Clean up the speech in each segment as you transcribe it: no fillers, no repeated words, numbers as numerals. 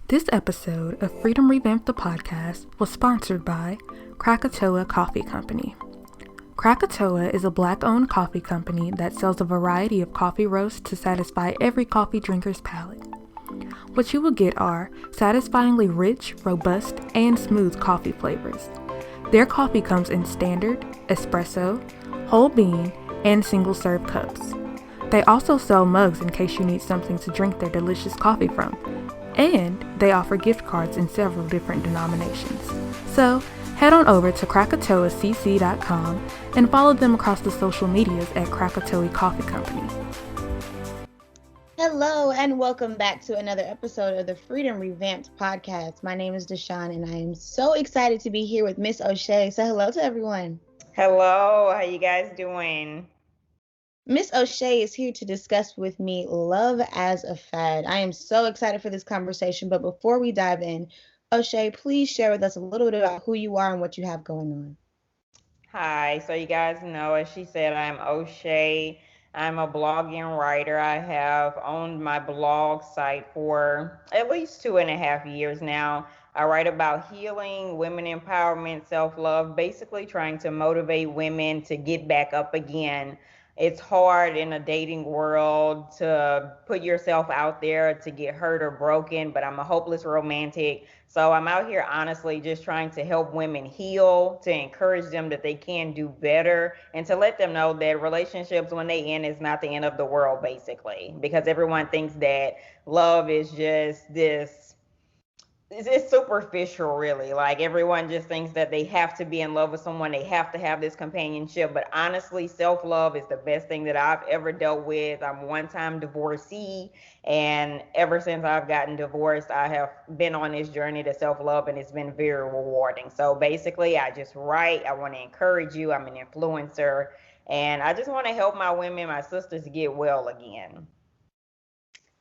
This episode of Freedom Revamped the Podcast was sponsored by Krakatoa Coffee Company. Krakatoa is a Black-owned coffee company that sells a variety of coffee roasts to satisfy every coffee drinker's palate. What you will get are satisfyingly rich, robust, and smooth coffee flavors. Their coffee comes in standard, espresso, whole bean, and single-serve cups. They also sell mugs in case you need something to drink their delicious coffee from. And they offer gift cards in several different denominations. So, head on over to KrakatoaCC.com and follow them across the social medias at Krakatoa Coffee Company. Hello, and welcome back to another episode of the Freedom Revamped Podcast. My name is Deshawn, and I am so excited to be here with Miss O'Shea. So hello to everyone. Hello, how you guys doing? Miss O'Shea is here to discuss with me love as a fad. I am so excited for this conversation, but before we dive in, O'Shea, please share with us a little bit about who you are and what you have going on. Hi, so you guys know, as she said, I'm O'Shea. I'm a blogging writer. I have owned my blog site for at least 2.5 years now. I write about healing, women empowerment, self-love, basically trying to motivate women to get back up again. It's hard in a dating world to put yourself out there to get hurt or broken, but I'm a hopeless romantic. So I'm out here honestly just trying to help women heal, to encourage them that they can do better, and to let them know that relationships, when they end, is not the end of the world, basically. Because everyone thinks that love is just this, it's superficial, really. Like, everyone just thinks that they have to be in love with someone, they have to have this companionship. But honestly, self-love is the best thing that I've ever dealt with. I'm a one-time divorcee, and ever since I've gotten divorced, I have been on this journey to self-love, and it's been very rewarding. So basically, I just write, I want to encourage you, I'm an influencer, and I just want to help my women, my sisters, get well again.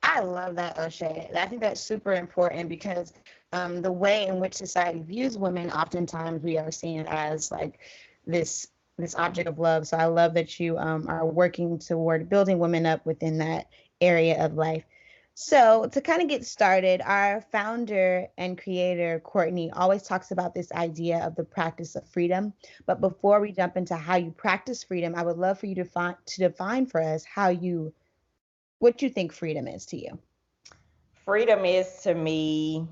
I love that, O'Shea. I think that's super important because the way in which society views women, oftentimes we are seen as like this object of love. So I love that you are working toward building women up within that area of life. So to kind of get started, our founder and creator, Courtney, always talks about this idea of the practice of freedom. But before we jump into how you practice freedom, I would love for you to define for us what you think freedom is to you. Freedom is to me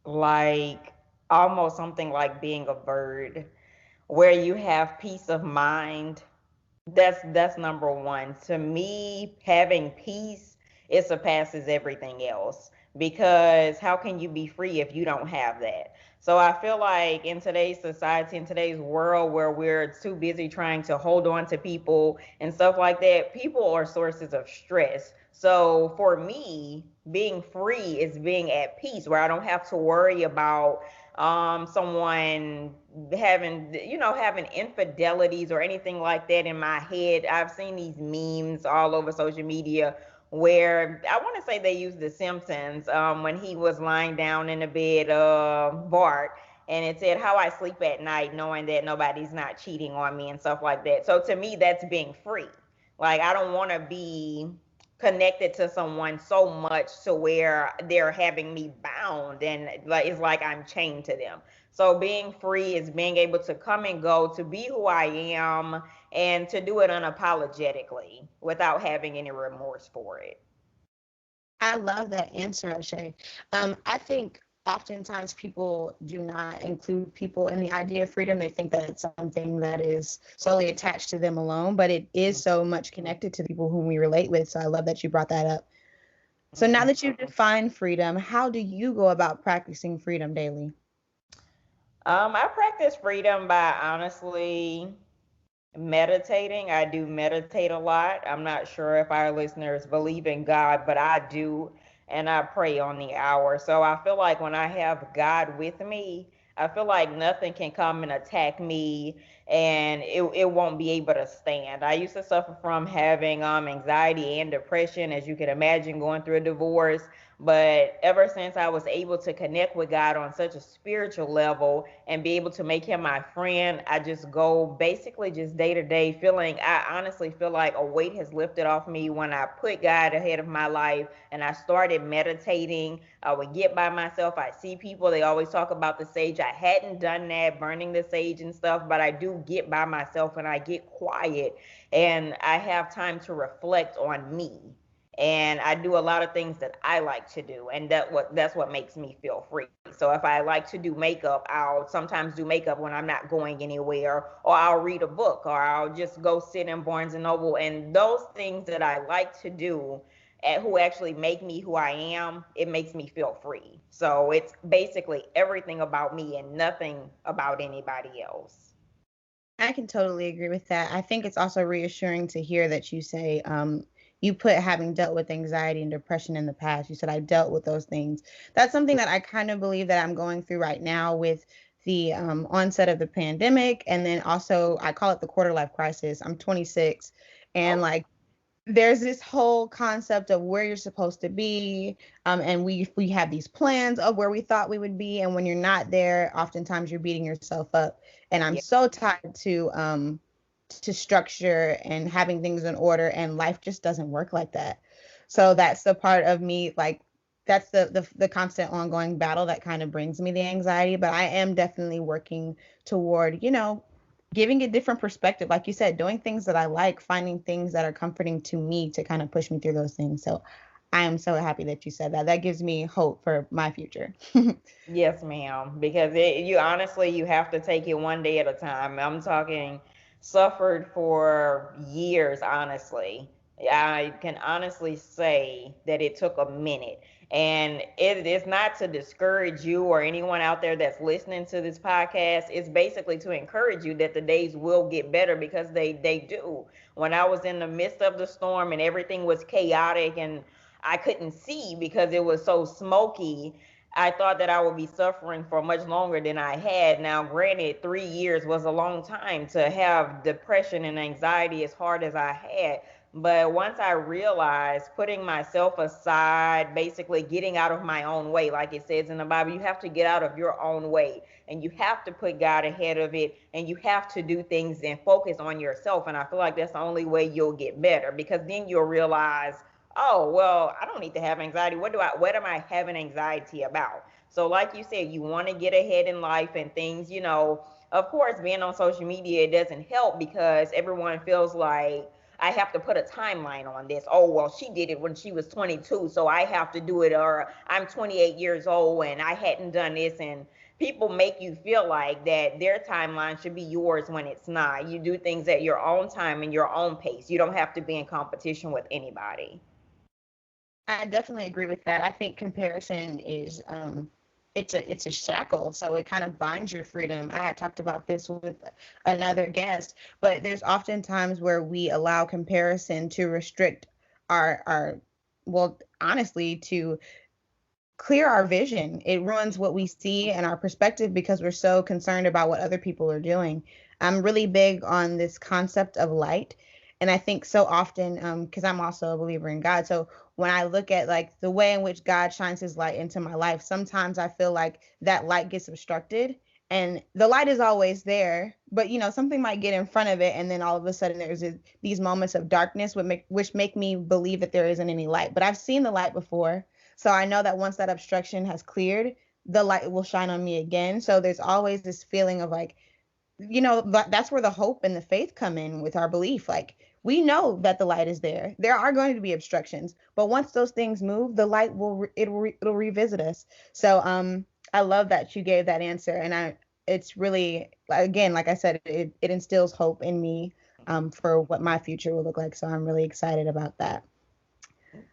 like almost something like being a bird, where you have peace of mind. That's number one. To me, having peace, it surpasses everything else, because how can you be free if you don't have that? So I feel like in today's society, in today's world where we're too busy trying to hold on to people and stuff like that, people are sources of stress. So for me, being free is being at peace, where I don't have to worry about someone having infidelities or anything like that in my head. I've seen these memes all over social media where I want to say they used The Simpsons, when he was lying down in the bed of Bart, and it said, how I sleep at night knowing that nobody's not cheating on me and stuff like that. So to me, that's being free. Like, I don't want to be connected to someone so much to where they're having me bound, and like it's like I'm chained to them. So being free is being able to come and go, to be who I am, and to do it unapologetically without having any remorse for it. I love that answer, O'Shea. I think oftentimes people do not include people in the idea of freedom. They think that it's something that is solely attached to them alone, but it is so much connected to people whom we relate with. So I love that you brought that up. So now that you've defined freedom, how do you go about practicing freedom daily? I practice freedom by honestly meditating. I do meditate a lot. I'm not sure if our listeners believe in God, but I do. And I pray on the hour. So I feel like when I have God with me, I feel like nothing can come and attack me and it won't be able to stand. I used to suffer from having anxiety and depression, as you can imagine, going through a divorce. But ever since I was able to connect with God on such a spiritual level and be able to make him my friend, I just go basically just day to day feeling, I honestly feel like a weight has lifted off me when I put God ahead of my life and I started meditating. I would get by myself. I see people, they always talk about the sage. I hadn't done that, burning the sage and stuff, but I do get by myself and I get quiet and I have time to reflect on me, and I do a lot of things that I like to do, and that's what makes me feel free. So if I like to do makeup, I'll sometimes do makeup when I'm not going anywhere, or I'll read a book, or I'll just go sit in Barnes and Noble, and those things that I like to do and who actually make me who I am, it makes me feel free. So it's basically everything about me and nothing about anybody else. I can totally agree with that. I think it's also reassuring to hear that you say, you put having dealt with anxiety and depression in the past. You said, I dealt with those things. That's something that I kind of believe that I'm going through right now with the onset of the pandemic. And then also, I call it the quarter life crisis. I'm 26. And Oh, like, there's this whole concept of where you're supposed to be, and we have these plans of where we thought we would be, and when you're not there, oftentimes you're beating yourself up. And I'm yeah. so tied to structure and having things in order, and life just doesn't work like that. So that's the part of me, like, that's the constant ongoing battle that kind of brings me the anxiety. But I am definitely working toward, giving a different perspective, like you said, doing things that I like, finding things that are comforting to me to kind of push me through those things. So I am so happy that you said that. That gives me hope for my future. Yes, ma'am. Because you honestly, you have to take it one day at a time. I'm talking suffered for years, honestly. I can honestly say that it took a minute. And it is not to discourage you or anyone out there that's listening to this podcast. It's basically to encourage you that the days will get better, because they do. When I was in the midst of the storm and everything was chaotic and I couldn't see because it was so smoky, I thought that I would be suffering for much longer than I had. Now, granted, 3 years was a long time to have depression and anxiety as hard as I had. But once I realized putting myself aside, basically getting out of my own way, like it says in the Bible, you have to get out of your own way and you have to put God ahead of it, and you have to do things and focus on yourself. And I feel like that's the only way you'll get better, because then you'll realize, oh, well, I don't need to have anxiety. What am I having anxiety about? So like you said, you want to get ahead in life and things, of course, being on social media, it doesn't help because everyone feels like I have to put a timeline on this. Oh, well, she did it when she was 22, so I have to do it. Or I'm 28 years old and I hadn't done this. And people make you feel like that their timeline should be yours when it's not. You do things at your own time and your own pace. You don't have to be in competition with anybody. I definitely agree with that. I think comparison is it's a shackle, so it kind of binds your freedom. I had talked about this with another guest, but there's often times where we allow comparison to restrict our well, honestly, to clear our vision. It ruins what we see and our perspective because we're so concerned about what other people are doing. I'm really big on this concept of light. And I think so often, because I'm also a believer in God. So when I look at like the way in which God shines his light into my life, sometimes I feel like that light gets obstructed. And the light is always there, but something might get in front of it, and then all of a sudden these moments of darkness which make me believe that there isn't any light. But I've seen the light before, so I know that once that obstruction has cleared, the light will shine on me again. So there's always this feeling of like, that's where the hope and the faith come in with our belief. Like, we know that the light is there. There are going to be obstructions, but once those things move, the light it'll revisit us. So I love that you gave that answer, and it's really, again, like I said, it instills hope in me for what my future will look like. So I'm really excited about that.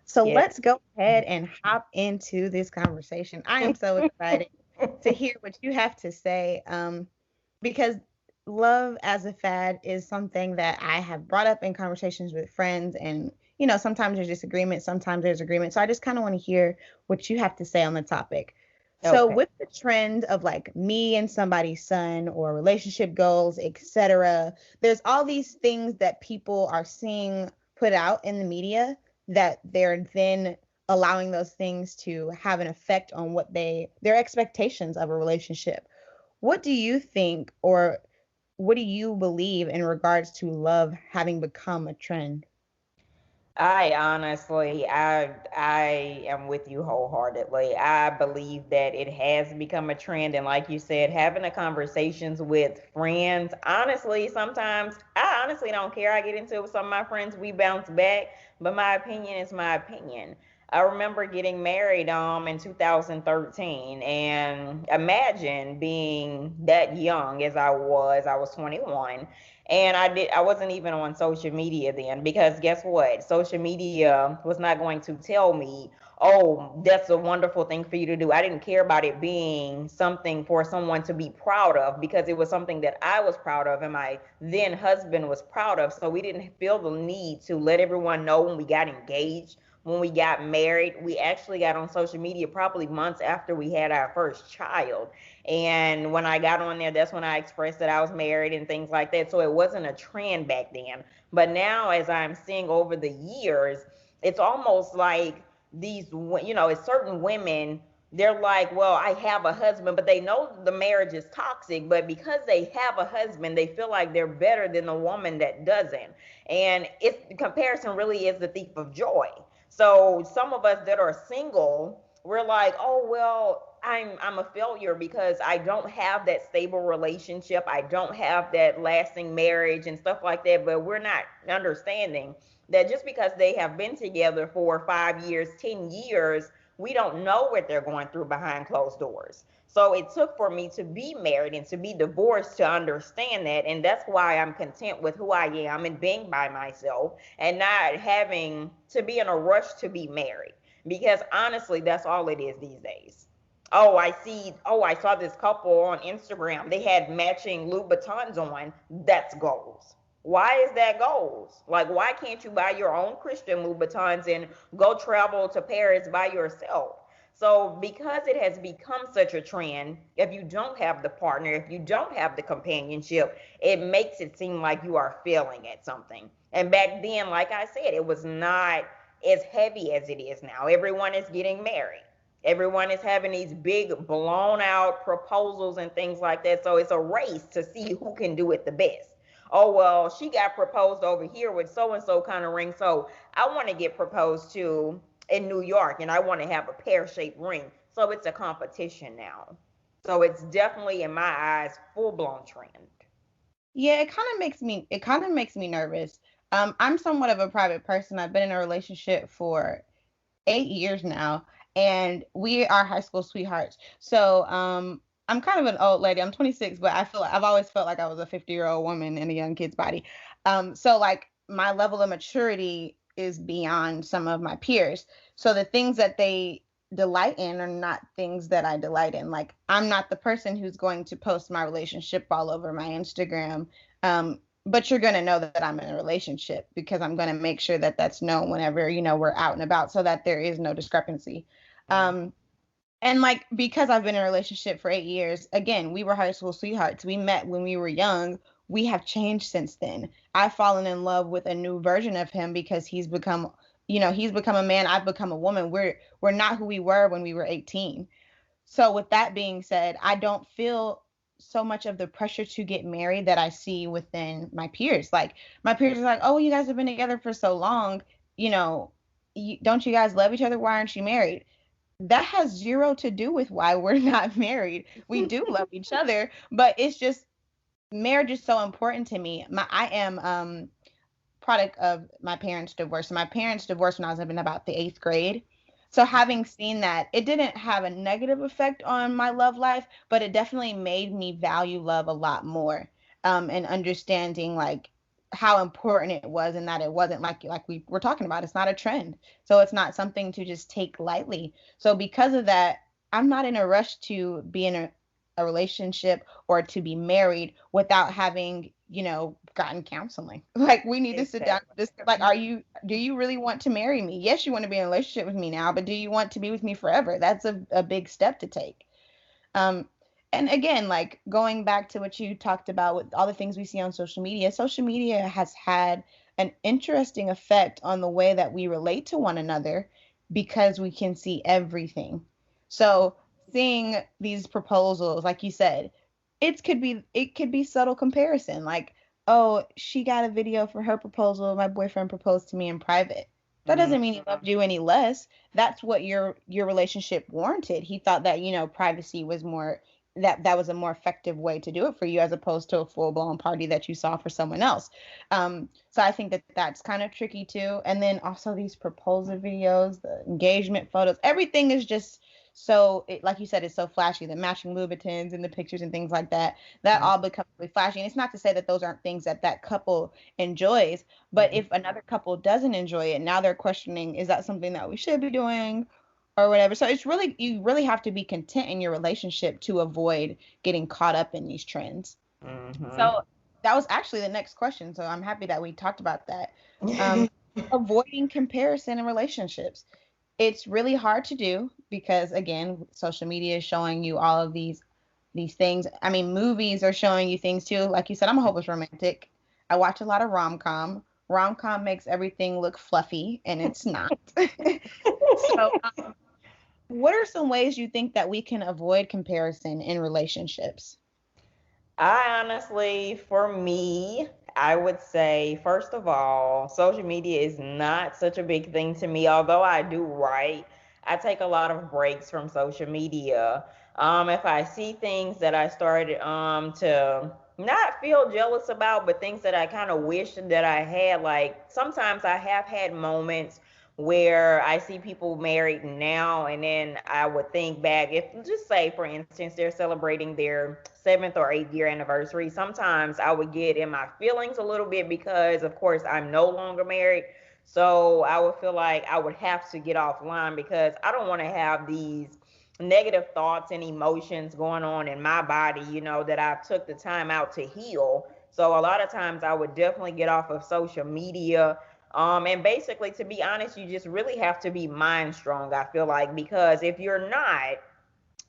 So Yeah. let's go ahead and hop into this conversation. I am so excited to hear what you have to say, because love as a fad is something that I have brought up in conversations with friends. And, sometimes there's disagreement, sometimes there's agreement. So I just kind of want to hear what you have to say on the topic. So Okay. with the trend of like me and somebody's son or relationship goals, etc., there's all these things that people are seeing put out in the media that they're then allowing those things to have an effect on what their expectations of a relationship. What do you think, or what do you believe in regards to love having become a trend? I am with you wholeheartedly. I believe that it has become a trend, and like you said, having the conversations with friends. Honestly, sometimes I honestly don't care. I get into it with some of my friends, we bounce back, but my opinion is my opinion. I remember getting married in 2013, and imagine being that young as I was. I was 21, and I wasn't even on social media then, because guess what, social media was not going to tell me, oh, that's a wonderful thing for you to do. I didn't care about it being something for someone to be proud of, because it was something that I was proud of and my then husband was proud of. So we didn't feel the need to let everyone know when we got engaged, when we got married. We actually got on social media probably months after we had our first child. And when I got on there, that's when I expressed that I was married and things like that. So it wasn't a trend back then. But now, as I'm seeing over the years, it's almost like it's certain women, they're like, well, I have a husband, but they know the marriage is toxic. But because they have a husband, they feel like they're better than the woman that doesn't. And comparison really is the thief of joy. So some of us that are single, we're like, oh well, I'm a failure because I don't have that stable relationship. I don't have that lasting marriage and stuff like that. But we're not understanding that just because they have been together for 5 years, 10 years, we don't know what they're going through behind closed doors. So it took for me to be married and to be divorced to understand that. And that's why I'm content with who I am and being by myself and not having to be in a rush to be married. Because honestly, that's all it is these days. I saw this couple on Instagram. They had matching Louboutins on. That's goals. Why is that goals? Like, why can't you buy your own Christian Louboutins and go travel to Paris by yourself? So, because it has become such a trend, if you don't have the partner, if you don't have the companionship, it makes it seem like you are failing at something. And back then, like I said, it was not as heavy as it is now. Everyone is getting married. Everyone is having these big blown out proposals and things like that. So it's a race to see who can do it the best. Oh, well, she got proposed over here with so and so kind of ring. So I want to get proposed to in New York and I want to have a pear shaped ring. So it's a competition now. So it's definitely, in my eyes, full blown trend. Yeah, it kind of makes me nervous. I'm somewhat of a private person. I've been in a relationship for 8 years now, and we are high school sweethearts. So I'm kind of an old lady. I'm 26, but I feel like I've always felt like I was a 50-year-old woman in a young kid's body. So like my level of maturity is beyond some of my peers. So the things that they delight in are not things that I delight in. Like I'm not the person who's going to post my relationship all over my Instagram. But you're going to know that I'm in a relationship because I'm going to make sure that that's known whenever, we're out and about so that there is no discrepancy. Um, and like, because I've been in a relationship for 8 years, again, we were high school sweethearts. We met when we were young. We have changed since then. I've fallen in love with a new version of him because he's become a man. I've become a woman. We're not who we were when we were 18. So with that being said, I don't feel so much of the pressure to get married that I see within my peers. Like my peers are like, "Oh, you guys have been together for so long, you know, don't you guys love each other? Why aren't you married?" That has zero to do with why we're not married. We do love each other, but it's just marriage is so important to me. I am product of my parents' divorce. So my parents divorced when I was in about the 8th grade. So having seen that, it didn't have a negative effect on my love life, but it definitely made me value love a lot more. And understanding like how important it was and that it wasn't like we were talking about, it's not a trend. So it's not something to just take lightly. So because of that, I'm not in a rush to be in a relationship or to be married without having, gotten counseling. Like we need to sit down Exactly. and just like, do you really want to marry me? Yes, you want to be in a relationship with me now, but do you want to be with me forever? That's a big step to take. And again, like going back to what you talked about with all the things we see on social media has had an interesting effect on the way that we relate to one another because we can see everything. So seeing these proposals, like you said, it could be subtle comparison. Like, oh, she got a video for her proposal. My boyfriend proposed to me in private. That Mm-hmm. doesn't mean he loved you any less. That's what your relationship warranted. He thought that, privacy was more that was a more effective way to do it for you as opposed to a full-blown party that you saw for someone else. So I think that that's kind of tricky too. And then also these proposal videos, the engagement photos, everything is just like you said, it's so flashy. The matching Louboutins and the pictures and things like that, that all becomes really flashy. And it's not to say that those aren't things that that couple enjoys, but if another couple doesn't enjoy it, now they're questioning, is that something that we should be doing? Or whatever. So you really have to be content in your relationship to avoid getting caught up in these trends. Mm-hmm. So that was actually the next question. So I'm happy that we talked about that. Avoiding comparison in relationships. It's really hard to do because again, social media is showing you all of these things. I mean, movies are showing you things too. Like you said, I'm a hopeless romantic. I watch a lot of rom-com. Rom-com makes everything look fluffy and it's not. So what are some ways you think that we can avoid comparison in relationships? I honestly, for me, I would say, first of all, social media is not such a big thing to me. Although I do write, I take a lot of breaks from social media. If I see things that I started to not feel jealous about, but things that I kind of wish that I had, like sometimes I have had moments where I see people married now, and then I would think back, if just say for instance they're celebrating their 7th or 8th year anniversary, sometimes I would get in my feelings a little bit because of course I'm no longer married. So I would feel like I would have to get offline because I don't want to have these negative thoughts and emotions going on in my body, that I've took the time out to heal. So a lot of times I would definitely get off of social media. And basically, to be honest, you just really have to be mind strong, I feel like, because if you're not,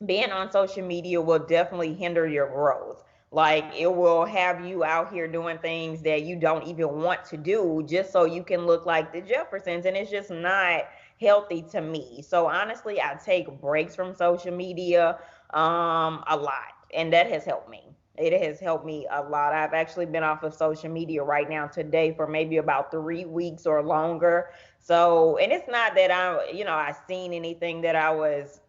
being on social media will definitely hinder your growth. Like it will have you out here doing things that you don't even want to do just so you can look like the Jeffersons. And it's just not healthy to me. So honestly, I take breaks from social media a lot. And that has helped me. It has helped me a lot. I've actually been off of social media right now today for maybe about 3 weeks or longer. So, and it's not that I seen anything that I was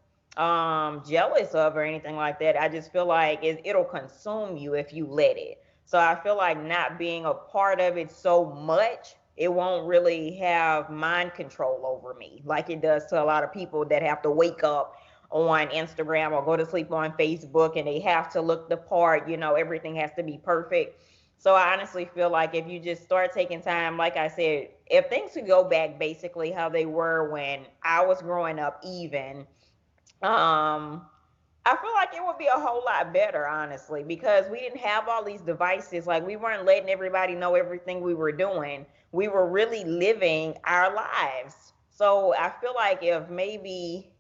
jealous of or anything like that. I just feel like it'll consume you if you let it. So I feel like not being a part of it so much, it won't really have mind control over me like it does to a lot of people that have to wake up on Instagram or go to sleep on Facebook and they have to look the part, everything has to be perfect. So I honestly feel like if you just start taking time, like I said, if things could go back basically how they were when I was growing up, even um, I feel like it would be a whole lot better, honestly, because we didn't have all these devices. Like we weren't letting everybody know everything we were doing. We were really living our lives. So I feel like if maybe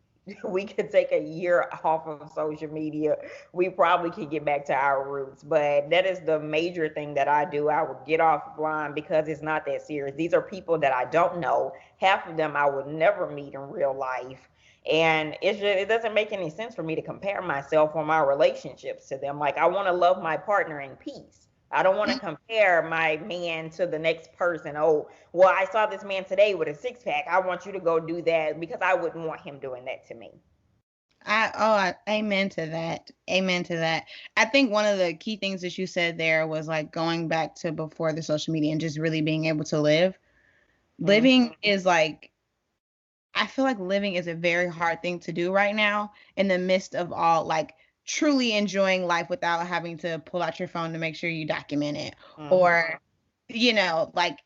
we could take a year off of social media, we probably could get back to our roots. But that is the major thing that I do. I would get offline because it's not that serious. These are people that I don't know. Half of them I would never meet in real life. And it doesn't make any sense for me to compare myself or my relationships to them. Like I want to love my partner in peace. I don't want to compare my man to the next person. Oh, well, I saw this man today with a six pack. I want you to go do that because I wouldn't want him doing that to me. Amen to that. Amen to that. I think one of the key things that you said there was like going back to before the social media and just really being able to live. Living is like, I feel like living is a very hard thing to do right now in the midst of all like truly enjoying life without having to pull out your phone to make sure you document it. Or, like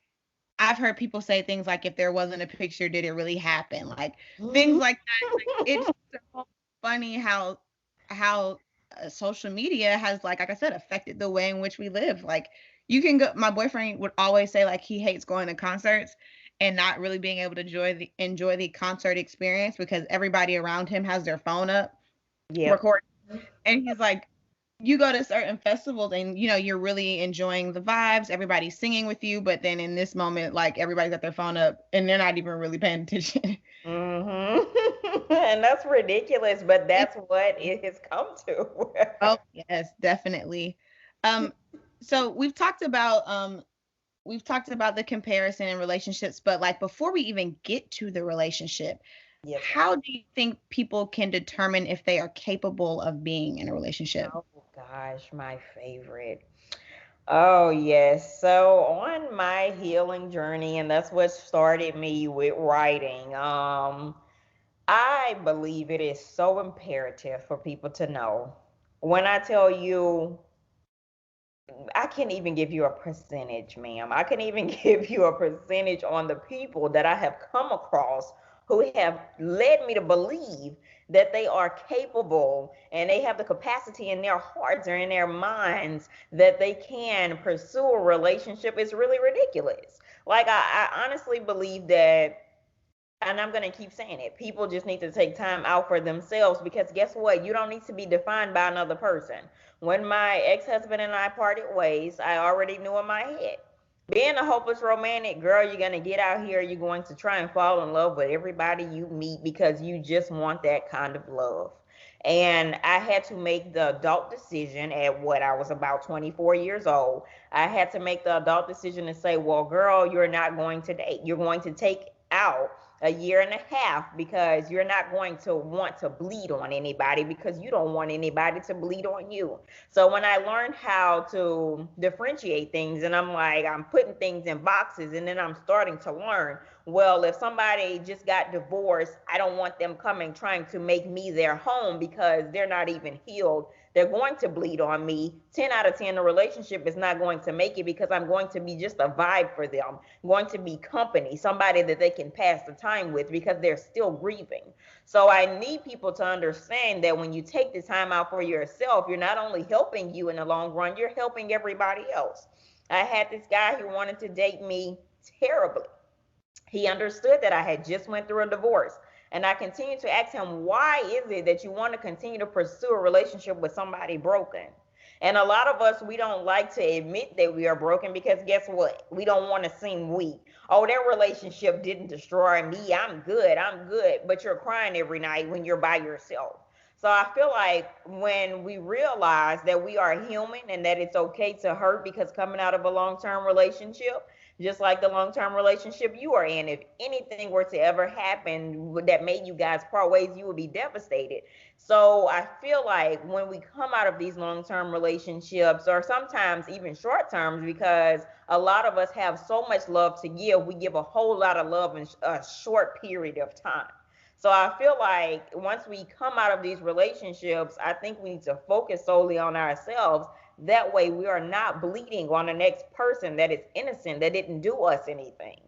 I've heard people say things like, if there wasn't a picture, did it really happen? Like things like that. Like, it's so funny how social media has like I said, affected the way in which we live. Like you can go, my boyfriend would always say like he hates going to concerts and not really being able to enjoy the concert experience because everybody around him has their phone up Yeah. recording And he's like, you go to certain festivals and you're really enjoying the vibes, everybody's singing with you, but then in this moment, like, everybody's got their phone up and they're not even really paying attention. And that's ridiculous, but that's what it has come to. Oh yes, definitely. Um, so we've talked about the comparison in relationships, but like before we even get to the relationship, Yes. how do you think people can determine if they are capable of being in a relationship? Oh gosh, my favorite. Oh, yes. So on my healing journey, and that's what started me with writing, I believe it is so imperative for people to know. When I tell you, I can't even give you a percentage, ma'am. I can even give you a percentage on the people that I have come across who have led me to believe that they are capable and they have the capacity in their hearts or in their minds that they can pursue a relationship is really ridiculous. Like, I honestly believe that, and I'm going to keep saying it, people just need to take time out for themselves, because guess what? You don't need to be defined by another person. When my ex-husband and I parted ways, I already knew in my head, being a hopeless romantic, girl, you're going to get out here, you're going to try and fall in love with everybody you meet because you just want that kind of love. And I had to make the adult decision at what, I was about 24 years old. I had to make the adult decision to say, well, girl, you're not going to date. You're going to take out a year and a half, because you're not going to want to bleed on anybody, because you don't want anybody to bleed on you. So when I learned how to differentiate things, and I'm putting things in boxes, and then I'm starting to learn, well, if somebody just got divorced, I don't want them coming trying to make me their home because they're not even healed. They're going to bleed on me. 10 out of 10, the relationship is not going to make it, because I'm going to be just a vibe for them. I'm going to be company, somebody that they can pass the time with, because they're still grieving. So I need people to understand that when you take the time out for yourself, you're not only helping you in the long run, you're helping everybody else. I had this guy who wanted to date me terribly. He understood that I had just went through a divorce. And I continued to ask him, why is it that you want to continue to pursue a relationship with somebody broken? And a lot of us, we don't like to admit that we are broken, because guess what? We don't want to seem weak. Oh, their relationship didn't destroy me. I'm good. I'm good. But you're crying every night when you're by yourself. So I feel like when we realize that we are human and that it's okay to hurt, because coming out of a long term relationship, just like the long term relationship you are in, if anything were to ever happen that made you guys part ways, you would be devastated. So I feel like when we come out of these long term relationships, or sometimes even short terms, because a lot of us have so much love to give, we give a whole lot of love in a short period of time. So I feel like once we come out of these relationships, I think we need to focus solely on ourselves. That way we are not bleeding on the next person that is innocent, that didn't do us anything.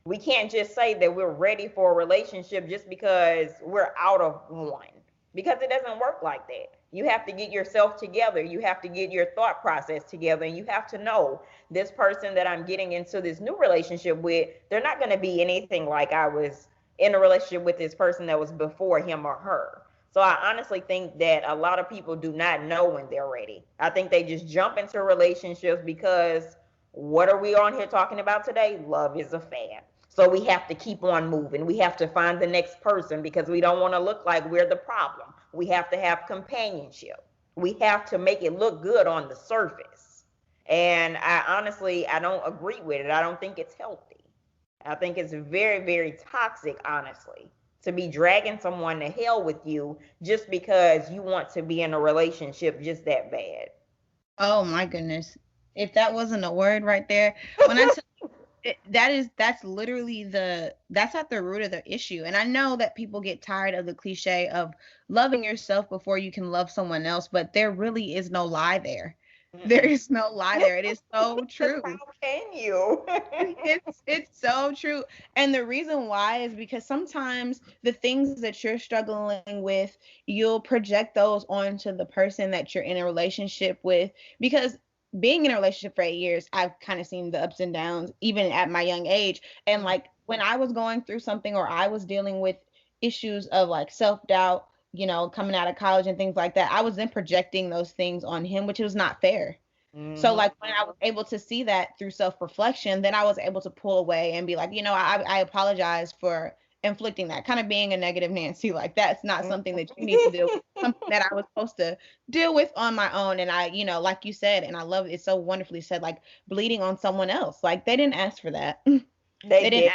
We can't just say that we're ready for a relationship just because we're out of one, because it doesn't work like that. You have to get yourself together. You have to get your thought process together. And you have to know, this person that I'm getting into this new relationship with, they're not going to be anything like I was in a relationship with this person that was before him or her. So I honestly think that a lot of people do not know when they're ready. I think they just jump into relationships because, what are we on here talking about today? Love is a fad. So we have to keep on moving. We have to find the next person, because we don't want to look like we're the problem. We have to have companionship. We have to make it look good on the surface. And I don't agree with it. I don't think it's healthy. I think it's very, very toxic, honestly, to be dragging someone to hell with you just because you want to be in a relationship just that bad. Oh my goodness. If that wasn't a word right there, when I tell that's literally that's at the root of the issue. And I know that people get tired of the cliche of loving yourself before you can love someone else, but there really is no lie there. There is no lie there. It is so true. How can you? It's so true. And the reason why is because sometimes the things that you're struggling with, you'll project those onto the person that you're in a relationship with. Because being in a relationship for 8 years, I've kind of seen the ups and downs, even at my young age. And like when I was going through something, or I was dealing with issues of like self-doubt, you know, coming out of college and things like that, I was then projecting those things on him, which was not fair. So like when I was able to see that through self-reflection, then I was able to pull away and be like, you know, I apologize for inflicting that, kind of being a negative Nancy. Like that's not something that you need to deal with, something that I was supposed to deal with on my own. And I, you know, like you said, and I love it so wonderfully said, like bleeding on someone else. Like they didn't ask for that. They didn't did.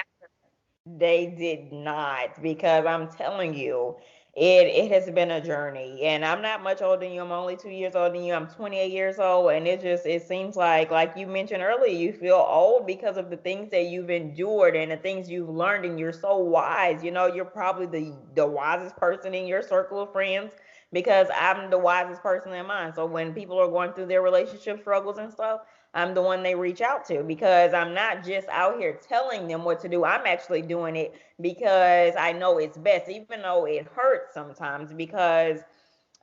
They did not, because I'm telling you, it has been a journey. And I'm not much older than you. I'm only 2 years older than you. I'm 28 years old. And it seems like you mentioned earlier, you feel old because of the things that you've endured and the things you've learned, and you're so wise. You know, you're probably the wisest person in your circle of friends, because I'm the wisest person in mine. So when people are going through their relationship struggles and stuff, I'm the one they reach out to, because I'm not just out here telling them what to do. I'm actually doing it because I know it's best, even though it hurts sometimes. Because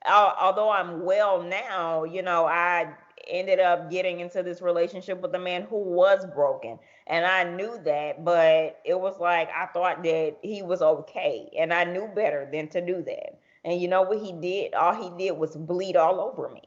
although I'm well now, you know, I ended up getting into this relationship with a man who was broken. And I knew that, but it was like I thought that he was okay. And I knew better than to do that. And you know what he did? All he did was bleed all over me.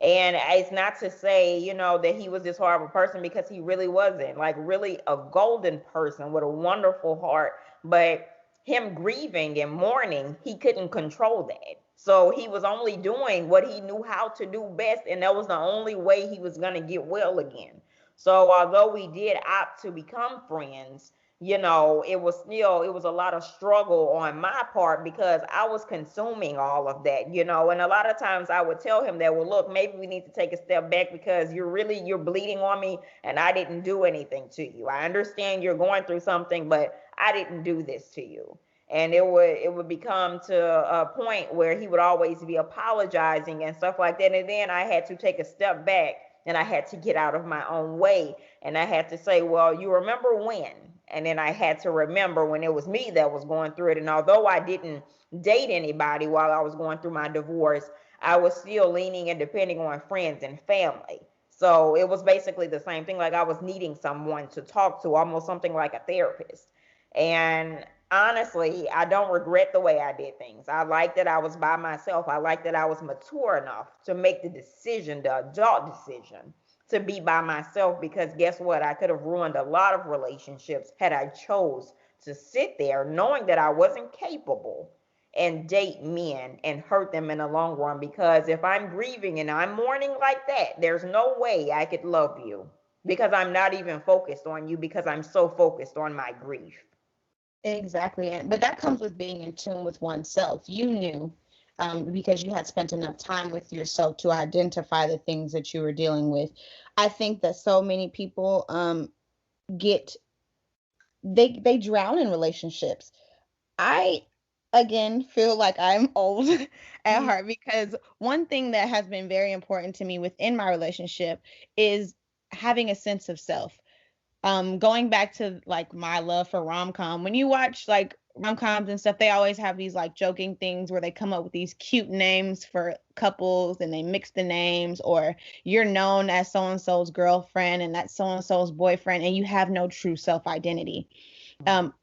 And it's not to say, you know, that he was this horrible person, because he really wasn't. Like, really a golden person with a wonderful heart. But him grieving and mourning, he couldn't control that. So he was only doing what he knew how to do best, and that was the only way he was going to get well again. So although we did opt to become friends, you know, it was a lot of struggle on my part, because I was consuming all of that, you know. And a lot of times I would tell him that, well, look, maybe we need to take a step back, because you're bleeding on me, and I didn't do anything to you. I understand you're going through something, but I didn't do this to you. And it would become to a point where he would always be apologizing and stuff like that. And then I had to take a step back, and I had to get out of my own way, and I had to say, well, you remember when? And then I had to remember when it was me that was going through it. And although I didn't date anybody while I was going through my divorce, I was still leaning and depending on friends and family. So it was basically the same thing. Like I was needing someone to talk to, almost something like a therapist. And honestly, I don't regret the way I did things. I like that I was by myself. I like that I was mature enough to make the decision, the adult decision, to be by myself. Because guess what? I could have ruined a lot of relationships had I chose to sit there knowing that I wasn't capable and date men and hurt them in the long run. Because if I'm grieving and I'm mourning like that, there's no way I could love you, because I'm not even focused on you, because I'm so focused on my grief. Exactly. But that comes with being in tune with oneself. You knew, because you had spent enough time with yourself to identify the things that you were dealing with. I think that so many people get they drown in relationships. I again feel like I'm old at heart, because one thing that has been very important to me within my relationship is having a sense of self. Going back to like my love for rom-com, when you watch like rom-coms and stuff, they always have these like joking things where they come up with these cute names for couples and they mix the names, or you're known as so and so's girlfriend and that's so and so's boyfriend, and you have no true self-identity.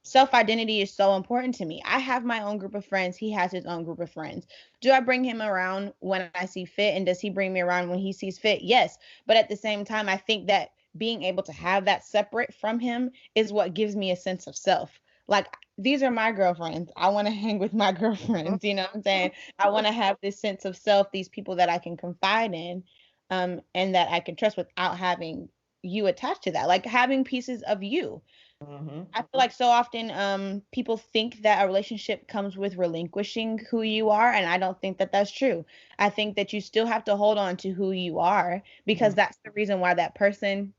Self-identity is so important to me. I have my own group of friends. He has his own group of friends. Do I bring him around when I see fit? And does he bring me around when he sees fit? Yes. But at the same time, I think that being able to have that separate from him is what gives me a sense of self. Like, these are my girlfriends. I want to hang with my girlfriends. You know what I'm saying? I want to have this sense of self, these people that I can confide in, and that I can trust without having you attached to that, like having pieces of you. I feel like so often people think that a relationship comes with relinquishing who you are, and I don't think that that's true. I think that you still have to hold on to who you are, because that's the reason why that person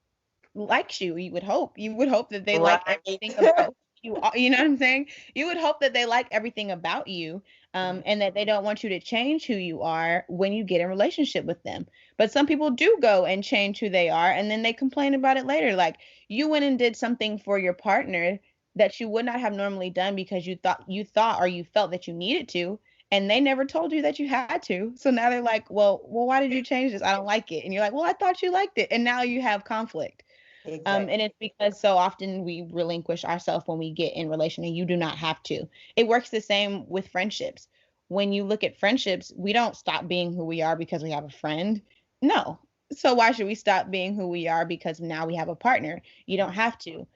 likes you. You would hope that they like Right. everything about you are, you know what I'm saying? You would hope that they like everything about you, and that they don't want you to change who you are when you get in a relationship with them. But some people do go and change who they are, and then they complain about it later. Like, you went and did something for your partner that you would not have normally done because you thought or you felt that you needed to, and they never told you that you had to. So now they're like, well, why did you change this? I don't like it. And you're like, well, I thought you liked it. And now you have conflict. Exactly. And it's because so often we relinquish ourselves when we get in relation, and you do not have to. It works the same with friendships. when you look at friendships, we don't stop being who we are because we have a friend. No. So why should we stop being who we are because now we have a partner? You don't have to.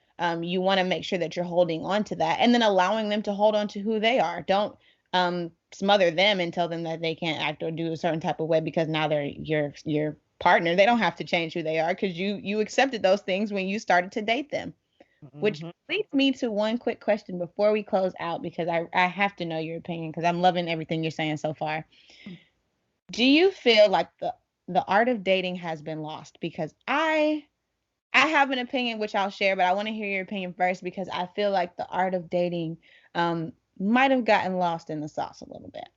You want to make sure that you're holding on to that and then allowing them to hold on to who they are. Don't smother them and tell them that they can't act or do a certain type of way because now they're your partner. They don't have to change who they are because you accepted those things when you started to date them. Which leads me to one quick question before we close out, because I have to know your opinion because I'm loving everything you're saying so far. Do you feel like the art of dating has been lost? Because I have an opinion which I'll share, but I want to hear your opinion first because I feel like the art of dating might have gotten lost in the sauce a little bit.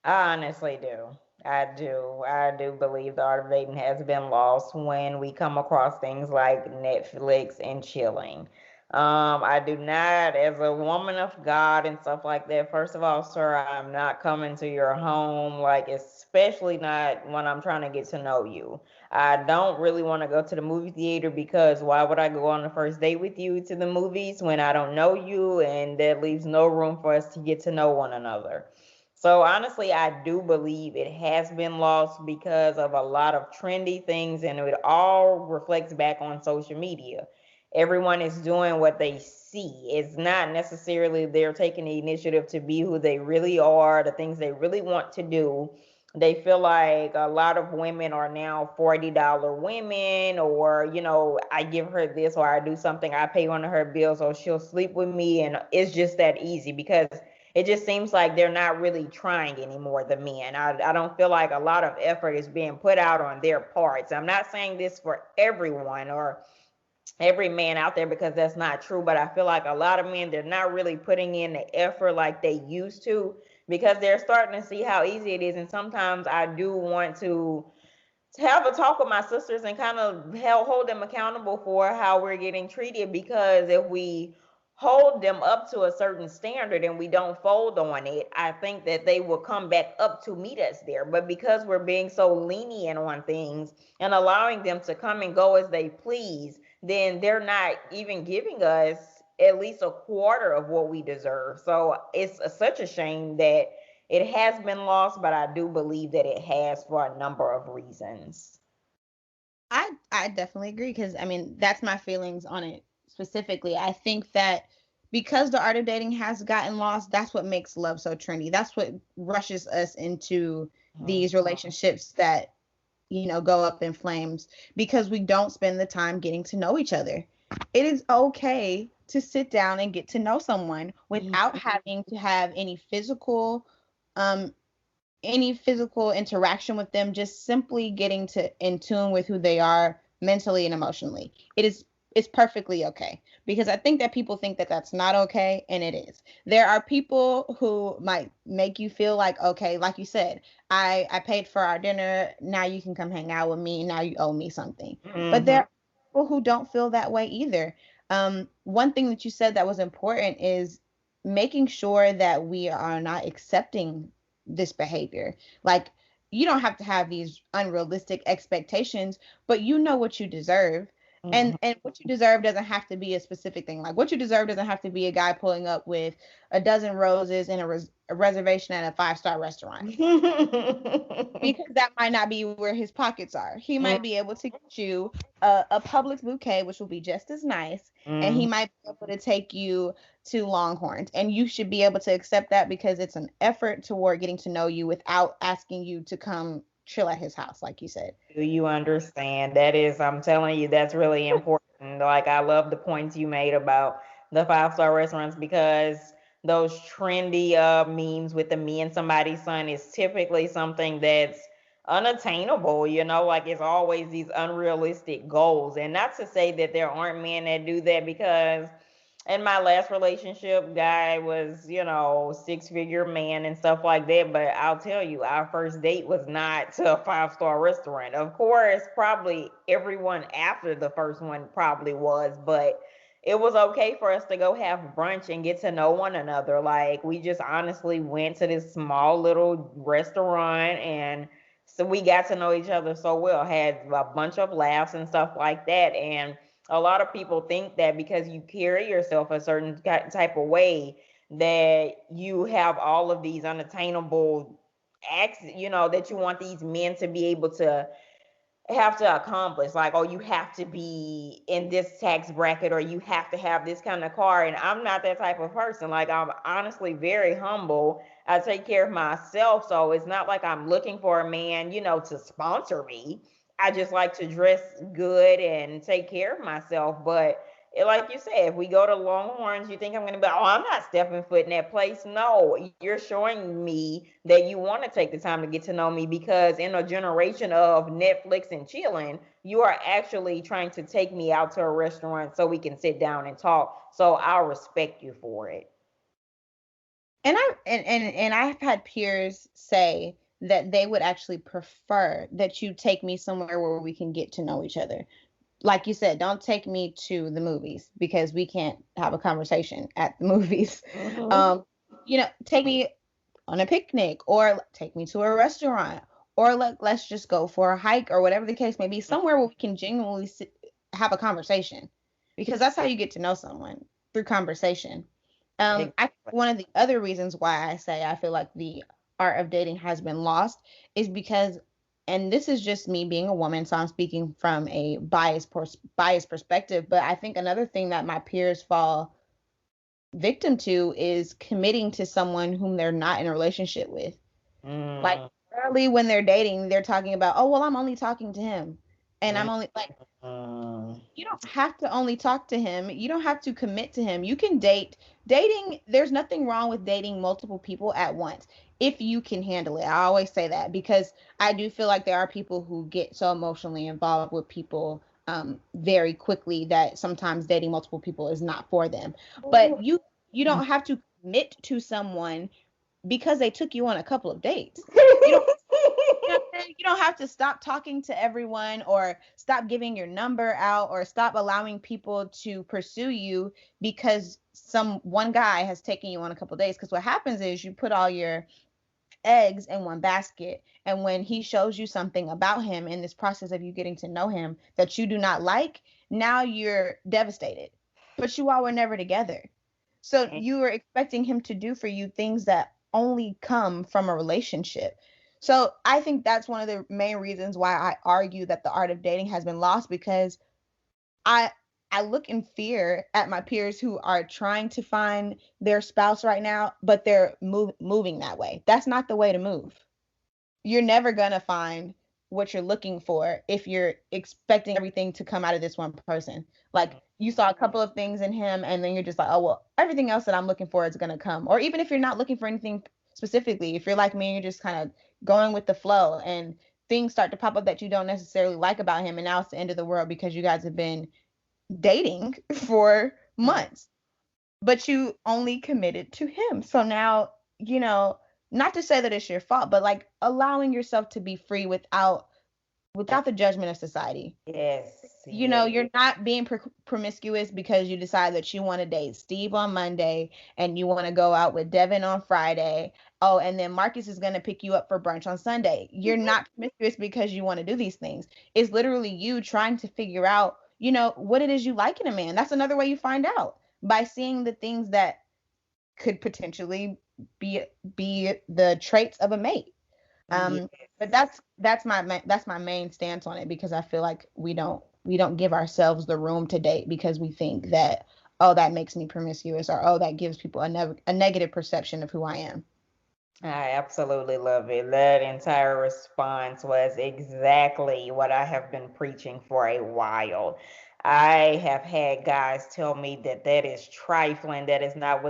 I honestly do. I do. I do believe the art of dating has been lost when we come across things like Netflix and chilling. I do not, as a woman of God and stuff like that. First of all, sir, I'm not coming to your home, like, especially not when I'm trying to get to know you. I don't really want to go to the movie theater because why would I go on the first date with you to the movies when I don't know you, and that leaves no room for us to get to know one another. So honestly, I do believe it has been lost because of a lot of trendy things, and it all reflects back on social media. Everyone is doing what they see. It's not necessarily they're taking the initiative to be who they really are, the things they really want to do. They feel like a lot of women are now $40 women, or, I give her this or I do something, I pay one of her bills, or she'll sleep with me. And it's just that easy because it just seems like they're not really trying anymore, the men. I don't feel like a lot of effort is being put out on their parts. I'm not saying this for everyone or every man out there because that's not true, but I feel like a lot of men, they're not really putting in the effort like they used to because they're starting to see how easy it is. And sometimes I do want to have a talk with my sisters and kind of hold them accountable for how we're getting treated, because if we hold them up to a certain standard and we don't fold on it, I think that they will come back up to meet us there. But because we're being so lenient on things and allowing them to come and go as they please, then they're not even giving us at least a quarter of what we deserve. So it's such a shame that it has been lost, but I do believe that it has for a number of reasons. I definitely agree because I mean that's my feelings on it specifically. I think that because the art of dating has gotten lost, that's what makes love so trendy. That's what rushes us into these relationships that go up in flames because we don't spend the time getting to know each other. It is okay to sit down and get to know someone without having to have um any physical interaction with them, just simply getting to in tune with who they are mentally and emotionally. It's perfectly okay because I think that people think that that's not okay, and it is. There are people who might make you feel like, okay, like you said, I paid for our dinner, now you can come hang out with me, now you owe me something. But there are people who don't feel that way either. One thing that you said that was important is making sure that we are not accepting this behavior. Like, you don't have to have these unrealistic expectations, but you know what you deserve. And what you deserve doesn't have to be a specific thing. Like, what you deserve doesn't have to be a guy pulling up with a dozen roses and a reservation at a 5-star restaurant. Because that might not be where his pockets are. He might be able to get you a Publix bouquet, which will be just as nice, and he might be able to take you to Longhorns, and you should be able to accept that because it's an effort toward getting to know you without asking you to come chill at his house, like you said. Do you understand? That is, I'm telling you, that's really important. Like, I love the points you made about the 5-star restaurants because those trendy memes with the me and somebody's son is typically something that's unattainable, like it's always these unrealistic goals. And not to say that there aren't men that do that, because in my last relationship, guy was, 6-figure man and stuff like that. But I'll tell you, our first date was not to a 5-star restaurant. Of course, probably everyone after the first one probably was, but it was okay for us to go have brunch and get to know one another. Like, we just honestly went to this small little restaurant, and so we got to know each other so well, had a bunch of laughs and stuff like that. And a lot of people think that because you carry yourself a certain type of way, that you have all of these unattainable acts, that you want these men to be able to have to accomplish, like, oh, you have to be in this tax bracket, or you have to have this kind of car. And I'm not that type of person. Like, I'm honestly very humble. I take care of myself, so it's not like I'm looking for a man, to sponsor me. I just like to dress good and take care of myself. But like you said, if we go to Longhorns, you think I'm going to be, oh, I'm not stepping foot in that place. No, you're showing me that you want to take the time to get to know me, because in a generation of Netflix and chilling, you are actually trying to take me out to a restaurant so we can sit down and talk. So I'll respect you for it. And I've had peers say that they would actually prefer that you take me somewhere where we can get to know each other. Like you said, don't take me to the movies, because we can't have a conversation at the movies. Mhm. Take me on a picnic, or take me to a restaurant, or let's just go for a hike, or whatever the case may be, somewhere where we can genuinely have a conversation, because that's how you get to know someone, through conversation. One of the other reasons why I say I feel like the art of dating has been lost is because, and this is just me being a woman, so I'm speaking from a biased perspective, but I think another thing that my peers fall victim to is committing to someone whom they're not in a relationship with. Like, early when they're dating, they're talking about, oh, well, I'm only talking to him. And I'm only like, you don't have to only talk to him. You don't have to commit to him. You can date. Dating, there's nothing wrong with dating multiple people at once if you can handle it. I always say that, because I do feel like there are people who get so emotionally involved with people very quickly that sometimes dating multiple people is not for them. But you don't have to commit to someone because they took you on a couple of dates. You don't you don't have to stop talking to everyone, or stop giving your number out, or stop allowing people to pursue you because one guy has taken you on a couple of days. Because what happens is you put all your eggs in one basket, and when he shows you something about him in this process of you getting to know him that you do not like, now you're devastated. But you all were never together. So you were expecting him to do for you things that only come from a relationship. So I think that's one of the main reasons why I argue that the art of dating has been lost, because I I look in fear at my peers who are trying to find their spouse right now, but they're moving that way. That's not the way to move. You're never going to find what you're looking for if you're expecting everything to come out of this one person. Like, you saw a couple of things in him, and then you're just like, oh, well, everything else that I'm looking for is going to come. Or even if you're not looking for anything specifically, if you're like me, you're just kind of going with the flow, and things start to pop up that you don't necessarily like about him. And now it's the end of the world because you guys have been dating for months, but you only committed to him. So now, not to say that it's your fault, but like allowing yourself to be free without the judgment of society. Yes. You're not being promiscuous because you decide that you want to date Steve on Monday and you want to go out with Devin on Friday. Oh, and then Marcus is going to pick you up for brunch on Sunday. You're not promiscuous because you want to do these things. It's literally you trying to figure out, what it is you like in a man. That's another way you find out, by seeing the things that could potentially be the traits of a mate. But that's my main stance on it, because I feel like we don't give ourselves the room to date, because we think that, oh, that makes me promiscuous, or oh, that gives people a negative perception of who I am. I absolutely love it. That entire response was exactly what I have been preaching for a while. I have had guys tell me that is trifling. That is not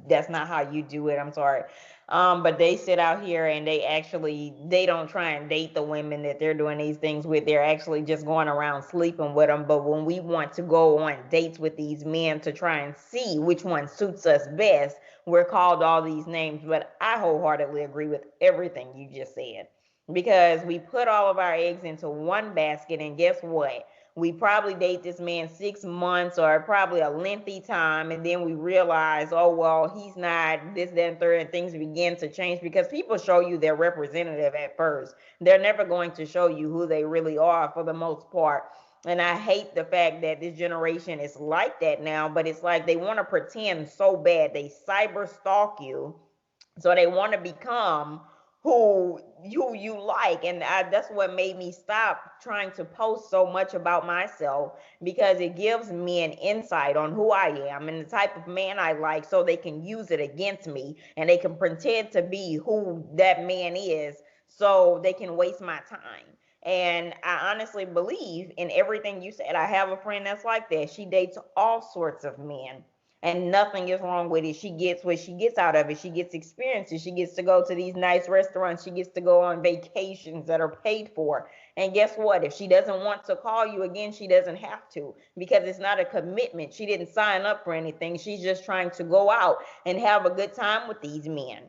that's not how you do it. I'm sorry. But they sit out here and they don't try and date the women that they're doing these things with. They're actually just going around sleeping with them. But when we want to go on dates with these men to try and see which one suits us best, we're called all these names. But I wholeheartedly agree with everything you just said, because we put all of our eggs into one basket, and guess what? We probably date this man 6 months, or probably a lengthy time, and then we realize, oh, well, he's not this, that, and third, and things begin to change, because people show you their representative at first. They're never going to show you who they really are for the most part. And I hate the fact that this generation is like that now, but it's like they want to pretend so bad. They cyber stalk you. So they want to become who you like. And that's what made me stop trying to post so much about myself, because it gives me an insight on who I am and the type of man I like, so they can use it against me and they can pretend to be who that man is so they can waste my time. And I honestly believe in everything you said. I have a friend that's like that. She dates all sorts of men and nothing is wrong with it. She gets what she gets out of it. She gets experiences. She gets to go to these nice restaurants. She gets to go on vacations that are paid for. And guess what? If she doesn't want to call you again, she doesn't have to, because it's not a commitment. She didn't sign up for anything. She's just trying to go out and have a good time with these men.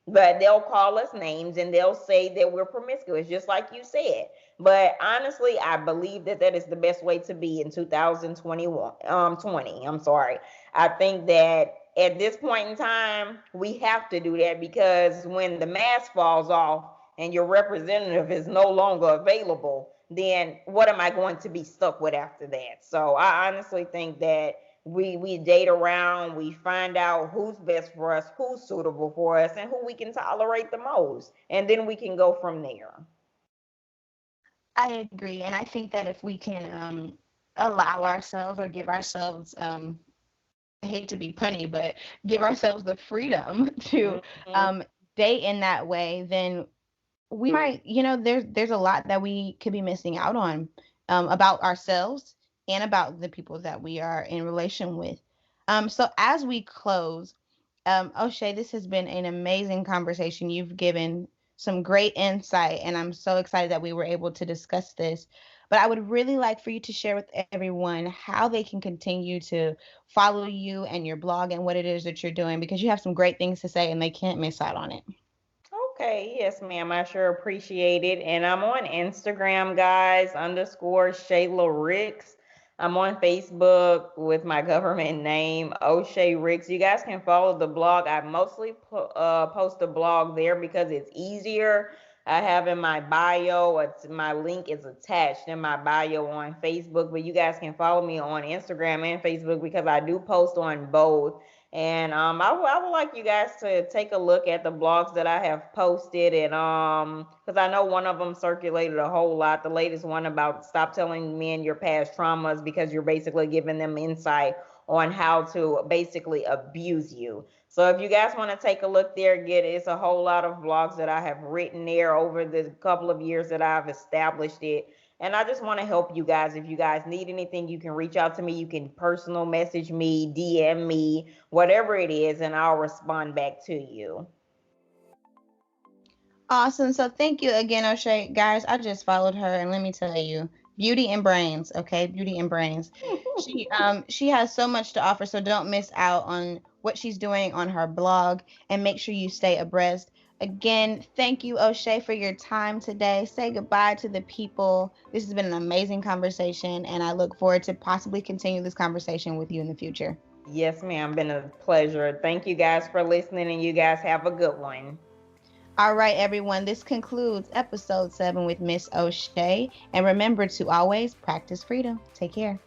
But they'll call us names and they'll say that we're promiscuous, just like you said. But honestly, I believe that that is the best way to be in 2021, 20. I'm sorry. I think that at this point in time, we have to do that, because when the mask falls off and your representative is no longer available, then what am I going to be stuck with after that? So I honestly think that we date around, we find out who's best for us, who's suitable for us, and who we can tolerate the most, and then we can go from there. I agree, and I think that if we can allow ourselves or give ourselves, I hate to be punny, but give ourselves the freedom to Mhm. date in that way, then we might, there's a lot that we could be missing out on, about ourselves and about the people that we are in relation with. So as we close, O'Shea, this has been an amazing conversation. You've given some great insight, and I'm so excited that we were able to discuss this. But I would really like for you to share with everyone how they can continue to follow you and your blog and what it is that you're doing, because you have some great things to say and they can't miss out on it. Okay, yes, ma'am. I sure appreciate it. And I'm on Instagram, guys, underscore Shayla Ricks. I'm on Facebook with my government name, O'Shea Ricks. You guys can follow the blog. I mostly post the blog there because it's easier. I have in my bio, my link is attached in my bio on Facebook, but you guys can follow me on Instagram and Facebook because I do post on both. And I would like you guys to take a look at the blogs that I have posted, and because I know one of them circulated a whole lot. The latest one about stop telling men your past traumas, because you're basically giving them insight on how to basically abuse you. So if you guys want to take a look there, it's a whole lot of blogs that I have written there over the couple of years that I've established it. And I just want to help you guys. If you guys need anything, you can reach out to me. You can personal message me, DM me, whatever it is, and I'll respond back to you. Awesome. So thank you again, O'Shea. Guys, I just followed her, and let me tell you, beauty and brains, okay? Beauty and brains. She has so much to offer, so don't miss out on what she's doing on her blog, and make sure you stay abreast. Again, thank you, O'Shea, for your time today. Say goodbye to the people. This has been an amazing conversation, and I look forward to possibly continue this conversation with you in the future. Yes, ma'am. Been a pleasure. Thank you guys for listening, and you guys have a good one. All right, everyone. This concludes episode 7 with Miss O'Shea. And remember to always practice freedom. Take care.